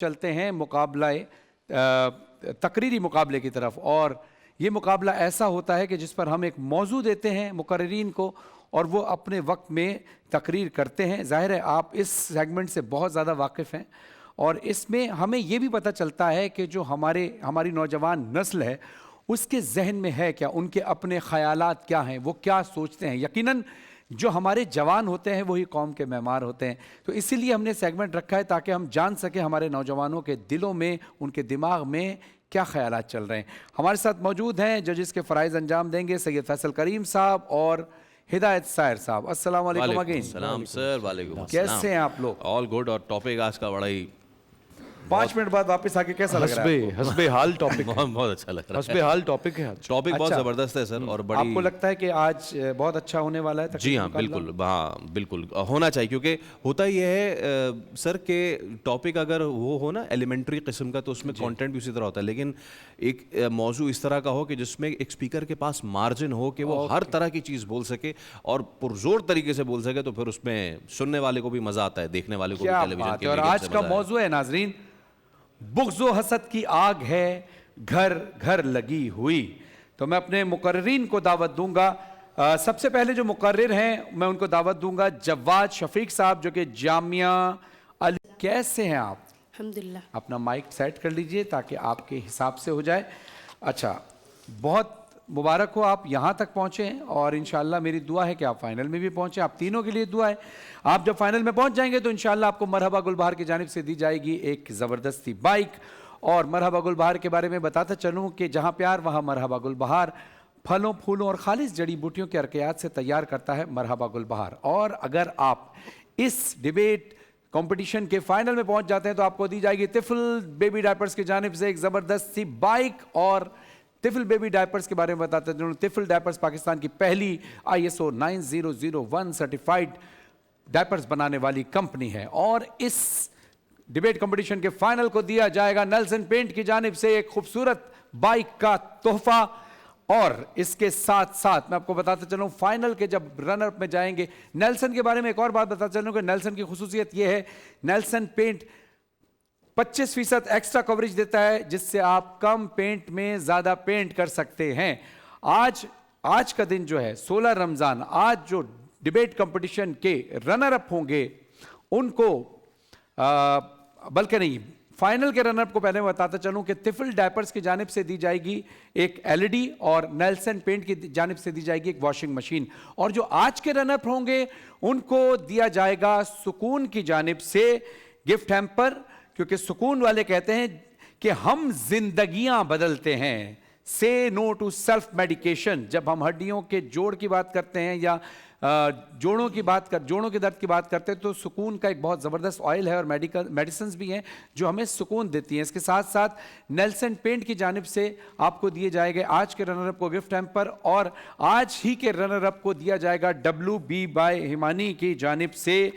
چلتے ہیں تقریری مقابلے کی طرف، اور یہ مقابلہ ایسا ہوتا ہے کہ جس پر ہم ایک موضوع دیتے ہیں مقررین کو اور وہ اپنے وقت میں تقریر کرتے ہیں۔ ظاہر ہے آپ اس سیگمنٹ سے بہت زیادہ واقف ہیں، اور اس میں ہمیں یہ بھی پتہ چلتا ہے کہ جو ہماری نوجوان نسل ہے اس کے ذہن میں ہے کیا، ان کے اپنے خیالات کیا ہیں، وہ کیا سوچتے ہیں۔ یقیناً جو ہمارے جوان ہوتے ہیں وہی قوم کے معمار ہوتے ہیں، تو اسی لیے ہم نے سیگمنٹ رکھا ہے تاکہ ہم جان سکیں ہمارے نوجوانوں کے دلوں میں، ان کے دماغ میں کیا خیالات چل رہے ہیں۔ ہمارے ساتھ موجود ہیں ججز کے فرائض انجام دیں گے سید فیصل کریم صاحب اور ہدایت سائر صاحب۔ السلام علیکم اگین۔ السلام سر، وعلیکم السلام۔ کیسے ہیں آپ لوگ؟ All good. اور ٹاپک آج کا بڑا ہی 5 منٹ بعد واپس آ کے کیسا لگ رہا ہے؟ حسب حال ٹاپک بہت اچھا لگ رہا ہے۔ حسب حال ٹاپک ہے، ٹاپک بہت زبردست ہے سر، اور بڑی آپ کو لگتا ہے کہ آج بہت اچھا ہونے والا ہے؟ جی ہاں بالکل، ہاں بالکل ہونا چاہیے، کیونکہ ہوتا یہ ہے سر کہ ٹاپک اگر وہ ہو نا ایلیمنٹری قسم کا تو اس میں کانٹینٹ بھی اسی طرح ہوتا ہے، لیکن ایک موضوع اس طرح کا ہو کہ جس میں ایک اسپیکر کے پاس مارجن ہو کہ وہ ہر طرح کی چیز بول سکے اور پرزور طریقے سے بول سکے، تو پھر اس میں سننے والے کو بھی مزہ آتا ہے، دیکھنے والے کو بھی ٹیلی ویژن کے اور آج کا موضوع ہے ناظرین، بغض و حسد کی آگ ہے گھر گھر لگی ہوئی۔ تو میں اپنے مقررین کو دعوت دوں گا۔ سب سے پہلے جو مقرر ہیں میں ان کو دعوت دوں گا جواد شفیق صاحب، جو کہ جامعہ کیسے ہیں آپ؟ الحمدللہ۔ اپنا مائک سیٹ کر لیجئے تاکہ آپ کے حساب سے ہو جائے۔ اچھا، بہت مبارک ہو آپ یہاں تک پہنچے ہیں، اور انشاءاللہ میری دعا ہے کہ آپ فائنل میں بھی پہنچیں۔ آپ تینوں کے لیے دعا ہے، آپ جب فائنل میں پہنچ جائیں گے تو انشاءاللہ آپ کو مرحبا گلبہار کی جانب سے دی جائے گی ایک زبردستی بائک۔ اور مرحبا گلبہار کے بارے میں بتاتا چلوں کہ جہاں پیار وہاں مرحبا گلبہار، پھلوں پھولوں اور خالص جڑی بوٹیوں کے ارکیات سے تیار کرتا ہے مرحبا گلبہار۔ اور اگر آپ اس ڈیبیٹ کمپٹیشن کے فائنل میں پہنچ جاتے ہیں تو آپ کو دی جائے گی طفل بیبی ڈائپرز کی جانب سے ایک زبردست سی بائک۔ اور طفل بیبی ڈائپرز کے بارے میں بتاتے ہیں، طفل ڈائپرز پاکستان کی پہلی ISO 9001 سرٹیفائیڈ ڈائپرز بنانے والی کمپنی ہے۔ اور اس ڈیبیٹ کمپٹیشن کے فائنل کو دیا جائے گا نیلسن پینٹ کی جانب سے ایک خوبصورت بائک کا تحفہ۔ اور اس کے ساتھ ساتھ میں آپ کو بتاتا چلوں فائنل کے جب رنر اپ میں جائیں گے، نیلسن کے بارے میں ایک اور بات بتاتا چلوں کہ نیلسن کی خصوصیت یہ ہے، نیلسن پینٹ 25% ایکسٹرا کوریج دیتا ہے، جس سے آپ کم پینٹ میں زیادہ پینٹ کر سکتے ہیں۔ آج کا دن جو ہے 16 رمضان، آج جو ڈیبیٹ کمپٹیشن کے رنر اپ ہوں گے ان کو بلکہ نہیں، فائنل کے رنر اپ کو پہلے میں بتاتا چلوں کہ طفل ڈائپرز کی جانب سے دی جائے گی ایک LED، اور نیلسن پینٹ کی جانب سے دی جائے گی ایک واشنگ مشین۔ اور جو آج کے رنر اپ ہوں گے ان کو دیا جائے گا سکون کی جانب سے گفٹ ہیمپر، کیونکہ سکون والے کہتے ہیں کہ ہم زندگیاں بدلتے ہیں۔ سے نو ٹو سیلف میڈیکیشن۔ جب ہم ہڈیوں کے جوڑ کی بات کرتے ہیں یا جوڑوں کے درد کی بات کرتے ہیں تو سکون کا ایک بہت زبردست آئل ہے اور میڈیسنز بھی ہیں جو ہمیں سکون دیتی ہیں۔ اس کے ساتھ ساتھ نیلسن پینٹ کی جانب سے آپ کو دیے جائے گے آج کے رنر اپ کو گفٹ ہیمپر، اور آج ہی کے رنر اپ کو دیا جائے گا WB بائی ہمانی کی جانب سے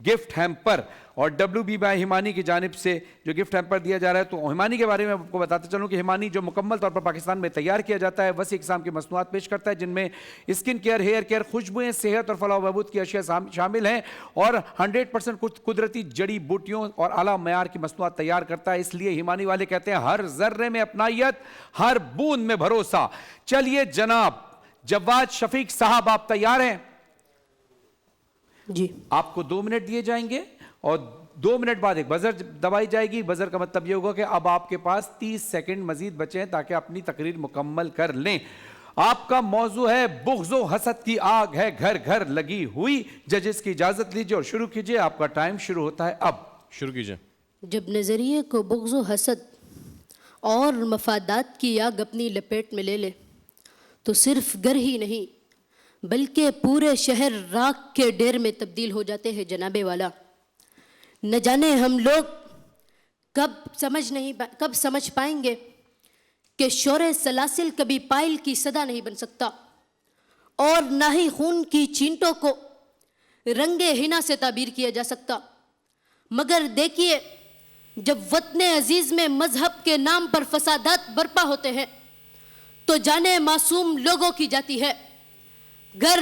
گفٹ ہیمپر۔ اور WB بائی ہمانی کی جانب سے جو گفٹ ہیمپر دیا جا رہا ہے، تو ہمانی کے بارے میں آپ کو بتاتے چلوں کہ ہمانی جو مکمل طور پر پاکستان میں تیار کیا جاتا ہے، وسیع اقسام کی مصنوعات پیش کرتا ہے جن میں اسکن کیئر، ہیئر کیئر، خوشبوئیں، صحت اور فلاح و بہبود کی اشیاء شامل ہیں، اور 100% قدرتی جڑی بوٹیوں اور اعلیٰ معیار کی مصنوعات تیار کرتا ہے۔ اس لیے ہمانی والے کہتے ہیں ہر ذرے میں اپنائیت، ہر بوند میں بھروسہ۔ چلیے جناب جواد شفیق صاحب، آپ تیار ہیں؟ جی۔ آپ کو 2 منٹ دیے جائیں گے اور 2 منٹ بعد ایک بزر دبائی جائے گی۔ بزر کا مطلب یہ ہوگا کہ اب آپ کے پاس 30 سیکنڈ مزید بچے ہیں تاکہ اپنی تقریر مکمل کر لیں۔ آپ کا موضوع ہے بغض و حسد کی آگ ہے گھر گھر لگی ہوئی۔ ججز کی اجازت لیجئے اور شروع کیجئے، آپ کا ٹائم شروع ہوتا ہے اب۔ شروع کیجئے۔ جب نظریے کو بغض و حسد اور مفادات کی آگ اپنی لپیٹ میں لے لے تو صرف گھر ہی نہیں بلکہ پورے شہر راکھ کے ڈھیر میں تبدیل ہو جاتے ہیں جناب والا۔ نہ جانے ہم لوگ کب سمجھ پائیں گے کہ شور سلاسل کبھی پائل کی صدا نہیں بن سکتا، اور نہ ہی خون کی چینٹوں کو رنگ حنا سے تعبیر کیا جا سکتا۔ مگر دیکھیے، جب وطن عزیز میں مذہب کے نام پر فسادات برپا ہوتے ہیں تو جانیں معصوم لوگوں کی جاتی ہے، گھر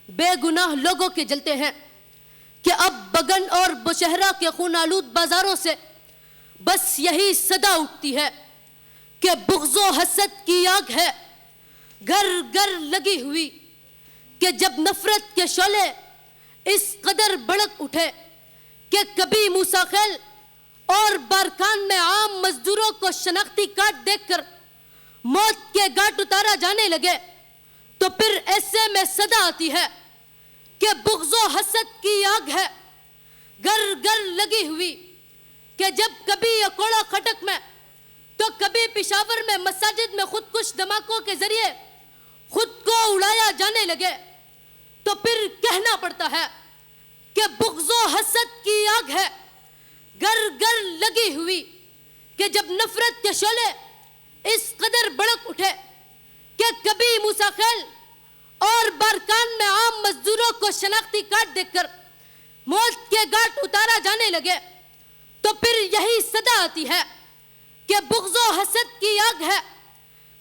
بے گناہ لوگوں کے جلتے ہیں کہ اب بگن اور بشہرہ کے خون آلود بازاروں سے بس یہی صدا اٹھتی ہے کہ بغض و حسد کی آگ ہے گھر گھر لگی ہوئی کہ جب نفرت کے شعلے اس قدر بڑک اٹھے کہ کبھی موسیٰ خیل اور بارکان میں عام مزدوروں کو شناختی کارڈ دیکھ کر موت کے گھاٹ اتارا جانے لگے تو پھر ایسے میں صدا آتی ہے کہ بغض و حسد کی آگ ہے گھر گھر لگی ہوئی کہ جب کبھی اکوڑا کھٹک میں تو کبھی پشاور میں مساجد میں خودکش دھماکوں کے ذریعے خود کو اڑایا جانے لگے تو پھر کہنا پڑتا ہے کہ بغض و حسد کی آگ ہے گھر گھر لگی ہوئی کہ جب نفرت کے شعلے اس قدر بڑک اٹھے کہ کبھی موسیٰ خیل اور بارکان میں عام مزدوروں کو شناختی کارڈ دیکھ کر موت کے گھاٹ اتارا جانے لگے تو پھر یہی صدا آتی ہے کہ بغض و حسد کی آگ ہے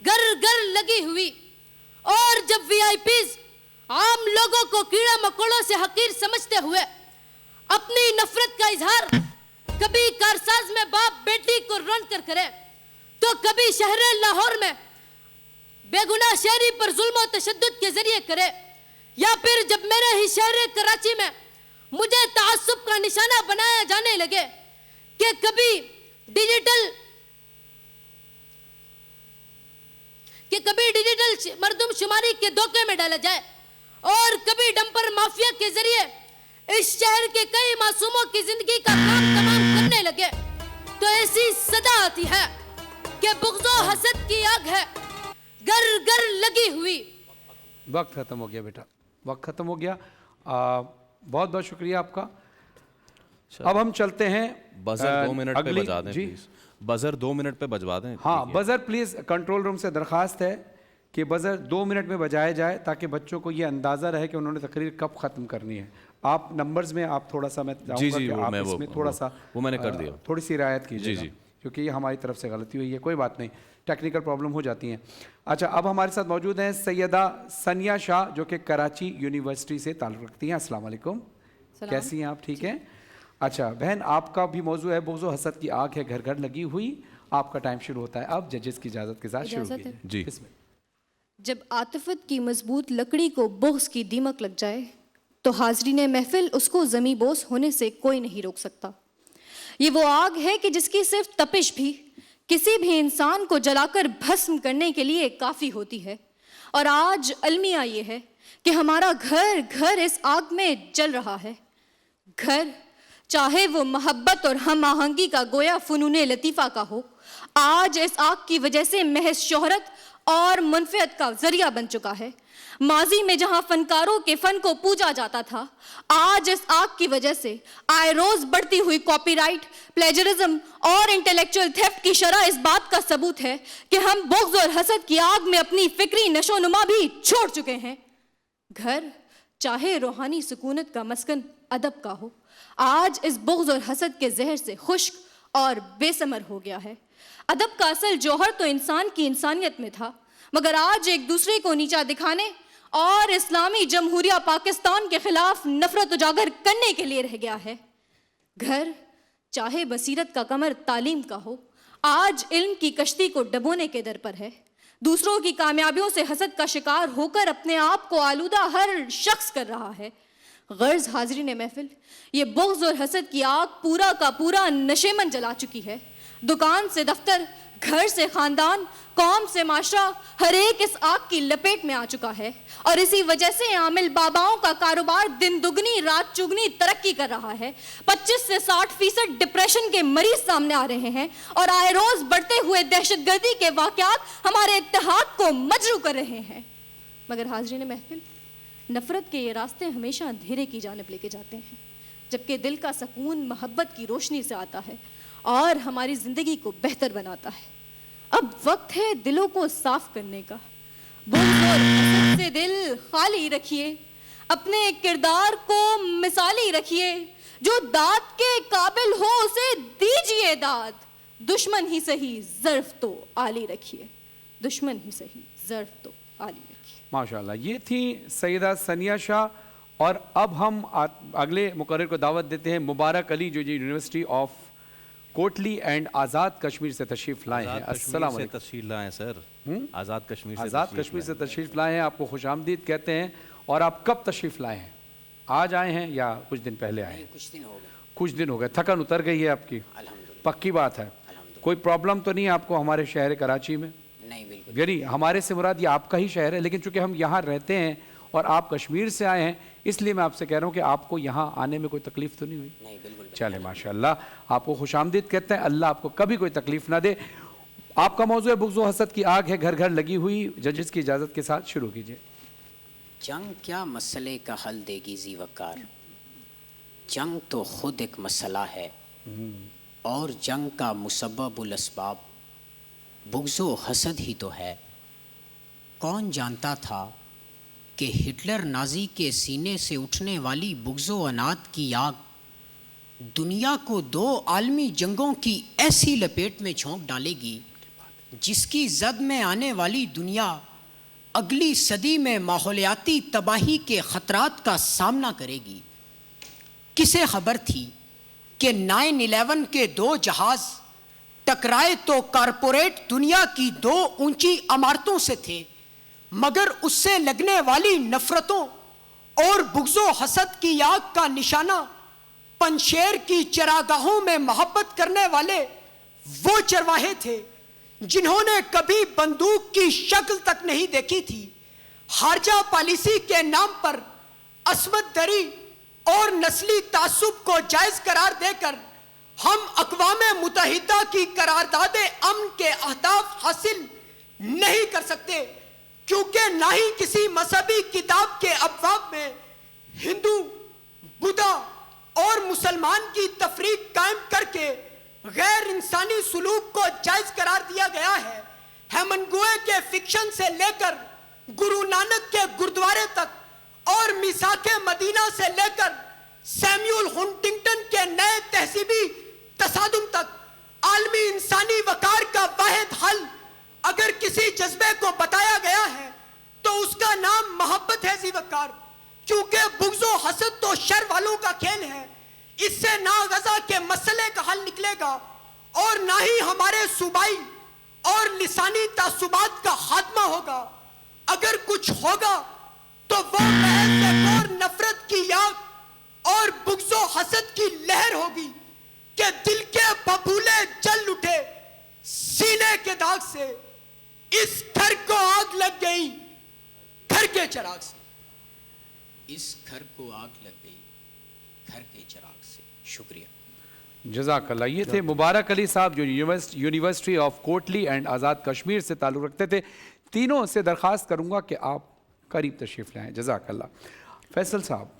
گھر گھر لگی ہوئی اور جب وی آئی پیز عام لوگوں کو کیڑا مکوڑوں سے حقیر سمجھتے ہوئے اپنی نفرت کا اظہار کبھی کارساز میں باپ بیٹی کو رون کر کرے تو کبھی شہر لاہور میں بے گناہ شہری پر ظلم و تشدد کے ذریعے کرے یا پھر جب میرے ہی شہر کراچی میں مجھے تعصب کا نشانہ بنایا جانے لگے کہ کبھی ڈیجیٹل مردم شماری کے دھوکے میں ڈالا جائے اور کبھی ڈمپر مافیا کے ذریعے اس شہر کے کئی معصوموں کی زندگی کا کام تمام کرنے لگے تو ایسی صدا آتی ہے کہ بغض و حسد کی آگ ہے گھر گھر لگی ہوئی. وقت ختم ہو گیا بیٹا, وقت ختم ہو گیا. بہت بہت شکریہ آپ کا. اب ہم چلتے ہیں بزر 2 منٹ پہ بجا دیں جی پلیز. بزر 2 منٹ پہ بجوا دیں. ہاں بزر پلیز, کنٹرول روم سے درخواست ہے کہ بزر 2 منٹ میں بجایا جائے تاکہ بچوں کو یہ اندازہ رہے کہ انہوں نے تقریر کب ختم کرنی ہے. آپ نمبرز میں آپ تھوڑا سا, میں چاہوں گا کہ آپ اس میں تھوڑا سا وہ میں نے کر دیا, تھوڑی سی رعایت کیجیے گا کیونکہ یہ ہماری طرف سے غلطی ہوئی ہے. کوئی بات نہیں, ٹیکنیکل پرابلم ہو جاتی ہیں. اچھا, اب ہمارے ساتھ موجود ہیں سیدہ ثانیہ شاہ جو کہ کراچی یونیورسٹی سے تعلق رکھتی ہیں. السلام علیکم, کیسی ہیں آپ؟ ٹھیک ہیں. اچھا بہن, آپ کا بھی موضوع ہے بغض و حسد کی آگ ہے گھر گھر لگی ہوئی. آپ کا ٹائم شروع ہوتا ہے اب ججز کی اجازت کے ساتھ شروع کیجیے. جی. جب عاطفت کی مضبوط لکڑی کو بغض کی دیمک لگ جائے تو حاضرین محفل اس کو زمیں بوس ہونے سے کوئی نہیں روک سکتا. یہ وہ آگ ہے کہ جس کی صرف تپش بھی کسی بھی انسان کو جلا کر بھسم کرنے کے لیے کافی ہوتی ہے. اور آج المیہ یہ ہے کہ ہمارا گھر گھر اس آگ میں جل رہا ہے. گھر چاہے وہ محبت اور ہم آہنگی کا گویا فنون لطیفہ کا ہو, آج اس آگ کی وجہ سے محض شہرت اور منفعت کا ذریعہ بن چکا ہے. ماضی میں جہاں فنکاروں کے فن کو پوجا جاتا تھا, آج اس آگ کی وجہ سے آئے روز بڑھتی ہوئی کاپی رائٹ, پلیجرزم اور انٹلیکچوئل تھیفٹ کی شرح اس بات کا ثبوت ہے کہ ہم بغض اور حسد کی آگ میں اپنی فکری نشو و نما بھی چھوڑ چکے ہیں. گھر چاہے روحانی سکونت کا مسکن ادب کا ہو, آج اس بغض اور حسد کے زہر سے خشک اور بے ثمر ہو گیا ہے. ادب کا اصل جوہر تو انسان کی انسانیت میں تھا, مگر آج ایک دوسرے کو نیچا دکھانے اور اسلامی جمہوریہ پاکستان کے خلاف نفرت اجاگر کرنے کے لیے رہ گیا ہے. گھر چاہے بصیرت کا کمر تعلیم کا ہو, آج علم کی کشتی کو ڈبونے کے در پر ہے. دوسروں کی کامیابیوں سے حسد کا شکار ہو کر اپنے آپ کو آلودہ ہر شخص کر رہا ہے. غرض حاضرین محفل, یہ بغض اور حسد کی آگ پورا کا پورا نشیمن جلا چکی ہے. دکان سے دفتر, گھر سے خاندان, قوم سے معاشرہ, ہر ایک اس آگ کی لپیٹ میں آ چکا ہے. اور اسی وجہ سے عامل باباؤں کا کاروبار دن دگنی رات چگنی ترقی کر رہا ہے. 25 سے 60% ڈپریشن کے مریض سامنے آ رہے ہیں اور آئے روز بڑھتے ہوئے دہشت گردی کے واقعات ہمارے اتحاد کو مجروح کر رہے ہیں. مگر حاضرین محفل, نفرت کے یہ راستے ہمیشہ اندھیرے کی جانب لے کے جاتے ہیں, جبکہ دل کا سکون محبت کی روشنی سے آتا ہے اور ہماری زندگی کو بہتر بناتا ہے. اب وقت ہے دلوں کو صاف کرنے کا. بغض اور حسد سے دل خالی رکھیے, اپنے کردار کو مثالی رکھیے. جو داد کے قابل ہو اسے دیجیے داد, دشمن ہی صحیح ظرف تو عالی رکھیے, دشمن ہی صحیح ظرف تو عالی رکھیے. ماشاءاللہ, یہ تھی سیدہ ثانیہ شاہ. اور اب ہم اگلے مقرر کو دعوت دیتے ہیں, مبارک علی, جو university of Kotli and Azad Kashmir سے تشریف لائے ہیں. السلام علیکم. تشریف لائے سر. آزاد کشمیر سے آزاد کشمیر سے تشریف لائے ہیں, آپ کو خوش آمدید کہتے ہیں. اور آپ کب تشریف لائے ہیں؟ آج آئے ہیں یا کچھ دن پہلے آئے ہیں؟ کچھ دن ہو گئے. تھکن اتر گئی ہے آپ کی؟ پکی بات ہے. کوئی پرابلم تو نہیں ہے آپ کو ہمارے شہر کراچی میں؟ نہیں بالکل. یعنی ہمارے سے مراد یہ آپ کا ہی شہر ہے, لیکن چونکہ ہم یہاں رہتے ہیں اور آپ کشمیر سے آئے ہیں, اس لیے میں آپ سے کہہ رہا ہوں کہ آپ کو یہاں آنے میں کوئی تکلیف تو نہیں ہوئی؟ نہیں بالکل. چلے ماشاءاللہ, آپ کو خوش آمدید کہتے ہیں. اللہ آپ کو کبھی کوئی تکلیف نہ دے. آپ کا موضوع ہے بغض و حسد کی آگ ہے گھر گھر لگی ہوئی. ججز کی اجازت کے ساتھ شروع کیجئے. جنگ کیا مسئلے کا حل دے گی ذی وقار, جنگ تو خود ایک مسئلہ ہے, اور جنگ کا مسبب الاسباب بغض و حسد ہی تو ہے. کون جانتا تھا کہ ہٹلر نازی کے سینے سے اٹھنے والی بغض و عناد کی آگ دنیا کو 2 عالمی جنگوں کی ایسی لپیٹ میں جھونک ڈالے گی جس کی زد میں آنے والی دنیا اگلی صدی میں ماحولیاتی تباہی کے خطرات کا سامنا کرے گی. کسے خبر تھی کہ 9/11 کے 2 جہاز ٹکرائے تو کارپوریٹ دنیا کی 2 اونچی عمارتوں سے تھے, مگر اس سے لگنے والی نفرتوں اور بغض و حسد کی آگ کا نشانہ پنشیر کی چراگاہوں میں محبت کرنے والے وہ چرواہے تھے جنہوں نے کبھی بندوق کی شکل تک نہیں دیکھی تھی. خارجہ پالیسی کے نام پر عصمت دری اور نسلی تعصب کو جائز قرار دے کر ہم اقوام متحدہ کی قرارداد امن کے اہداف حاصل نہیں کر سکتے, کیونکہ نہ ہی کسی مذہبی کتاب کے ابواب میں ہندو, بدھا اور مسلمان کی تفریق قائم کر کے غیر انسانی سلوک کو جائز قرار دیا گیا ہے. ہیمنگوئے کے فکشن سے لے کر گرو نانک کے گردوارے تک اور میثاق مدینہ سے لے کر سیمیول ہنٹنگٹن کے نئے تہذیبی تصادم تک عالمی انسانی وقار کا واحد حل اگر کسی جذبے کو بتایا گیا ہے تو اس کا نام محبت ہے ذی وقار. چونکہ بغض و حسد تو شر والوں کا کھیل ہے, اس سے نہ غزہ کے مسئلے کا حل نکلے گا اور نہ ہی ہمارے صوبائی اور لسانی تعصبات کا خاتمہ ہوگا. اگر کچھ ہوگا تو وہ محض ایک اور نفرت کی آگ اور بغض و حسد کی لہر ہوگی کہ دل کے ببولے جل اٹھے سینے کے داغ سے. اس گھر کو آگ لگ گئی گھر کے چراغ سے, اس گھر کو آگ لگ گئی گھر کے چراغ سے. شکریہ. جزاک اللہ. یہ تھے مبارک علی صاحب جو university of Kotli and Azad Kashmir سے تعلق رکھتے تھے. تینوں سے درخواست کروں گا کہ آپ قریب تشریف لائیں. جزاک اللہ. فیصل صاحب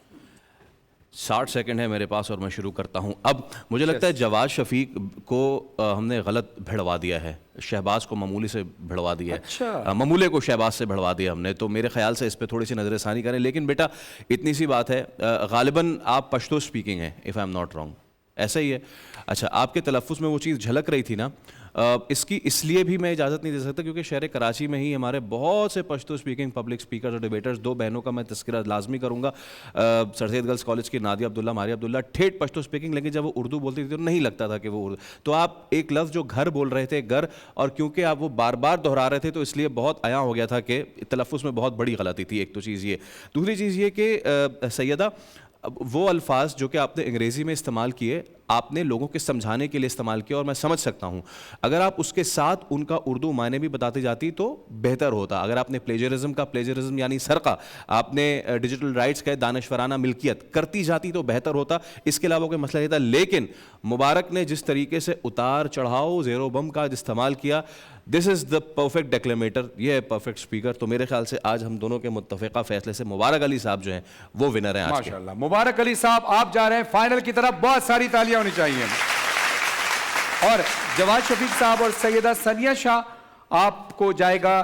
60 سیکنڈ ہے میرے پاس اور میں شروع کرتا ہوں. اب مجھے لگتا ہے جواد شفیق کو ہم نے غلط بھڑوا دیا ہے, شہباز کو معمولی سے بھڑوا دیا ہے, معمولے کو شہباز سے بھڑوا دیا ہم نے, تو میرے خیال سے اس پہ تھوڑی سی نظر ثانی کریں. لیکن بیٹا اتنی سی بات ہے, غالباً آپ پشتو سپیکنگ ہیں if I am not wrong, ایسا ہی ہے؟ اچھا, آپ کے تلفظ میں وہ چیز جھلک رہی تھی نا, اس لیے بھی میں اجازت نہیں دے سکتا کیونکہ شہر کراچی میں ہی ہمارے بہت سے پشتو سپیکنگ پبلک سپیکرز اور ڈیبیٹرز. 2 بہنوں کا میں تذکرہ لازمی کروں گا. سر سید گرلز کالج کی نادیہ عبداللہ, ماریہ عبداللہ, ٹھیٹ پشتو سپیکنگ, لیکن جب وہ اردو بولتی تھی تو نہیں لگتا تھا کہ وہ اردو. تو آپ ایک لفظ جو گھر بول رہے تھے, گھر, اور کیونکہ آپ وہ بار بار دہرا رہے تھے تو اس لیے بہت عیاں ہو گیا تھا کہ تلفظ میں بہت بڑی غلطی تھی. ایک تو چیز یہ. دوسری چیز یہ کہ سیدہ وہ الفاظ جو کہ آپ نے انگریزی میں استعمال کیے, آپ نے لوگوں کے سمجھانے کے لیے استعمال کیا اور میں سمجھ سکتا ہوں. اگر آپ اس کے ساتھ ان کا اردو معنی بھی بتاتی جاتی تو بہتر ہوتا. اگر آپ نے پلیجرزم یعنی سرقہ, آپ نے ڈیجیٹل رائٹس کا دانشورانہ ملکیت کرتی جاتی تو بہتر ہوتا. اس کے علاوہ کوئی مسئلہ نہیں تھا. لیکن مبارک نے جس طریقے سے اتار چڑھاؤ زیر و بم کا استعمال کیا, دس از دا پرفیکٹ ڈیکلیمیٹر, یہ ہے پرفیکٹ اسپیکر. تو میرے خیال سے آج ہم دونوں کے متفقہ فیصلے سے مبارک علی صاحب جو ہیں وہ ونر ہیں آج کے. ماشاءاللہ. مبارک علی صاحب آپ جا رہے ہیں فائنل کی طرف, بہت ساری تالیاں ہونی چاہیے. اور جواد شفیق صاحب اور سیدہ ثانیہ شاہ آپ کو جائے گا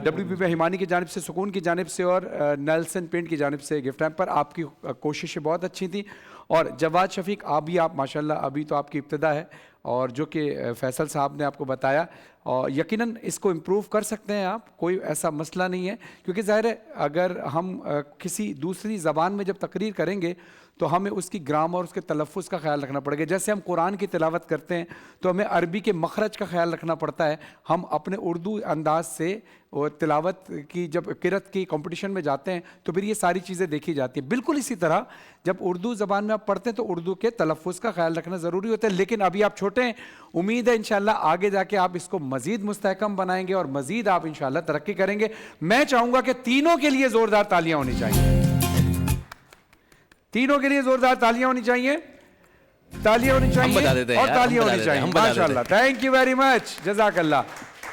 WPP ہیمانی کی جانب سے, سکون کی جانب سے اور نیلسن پینٹ کی جانب سے گفٹ ہیمپر. آپ کی کوششیں بہت اچھی تھیں. اور جواد شفیق آپ ماشاءاللہ ابھی تو آپ کی ابتدا ہے اور جو کہ فیصل صاحب نے آپ کو بتایا، اور یقیناً اس کو امپروو کر سکتے ہیں آپ، کوئی ایسا مسئلہ نہیں ہے، کیونکہ ظاہر ہے اگر ہم کسی دوسری زبان میں جب تقریر کریں گے تو ہمیں اس کی گرامر اور اس کے تلفظ کا خیال رکھنا پڑے گا. جیسے ہم قرآن کی تلاوت کرتے ہیں تو ہمیں عربی کے مخرج کا خیال رکھنا پڑتا ہے. ہم اپنے اردو انداز سے تلاوت کی جب قرأت کی کمپٹیشن میں جاتے ہیں تو پھر یہ ساری چیزیں دیکھی جاتی ہیں. بالکل اسی طرح جب اردو زبان میں آپ پڑھتے ہیں تو اردو کے تلفظ کا خیال رکھنا ضروری ہوتا ہے. لیکن ابھی آپ چھوٹے ہیں، امید ہے انشاءاللہ آگے جا کے آپ اس کو مزید مستحکم بنائیں گے اور مزید آپ انشاءاللہ ترقی کریں گے. میں چاہوں گا کہ تینوں کے لیے زوردار تالیاں ہونی چاہیے، تینوں کے لیے زوردار تالیاں ہونی چاہیے، تالیاں ہونی چاہیے اور تالیاں ہونی چاہیے. ماشاءاللہ، تھینک یو ویری مچ، جزاک اللہ.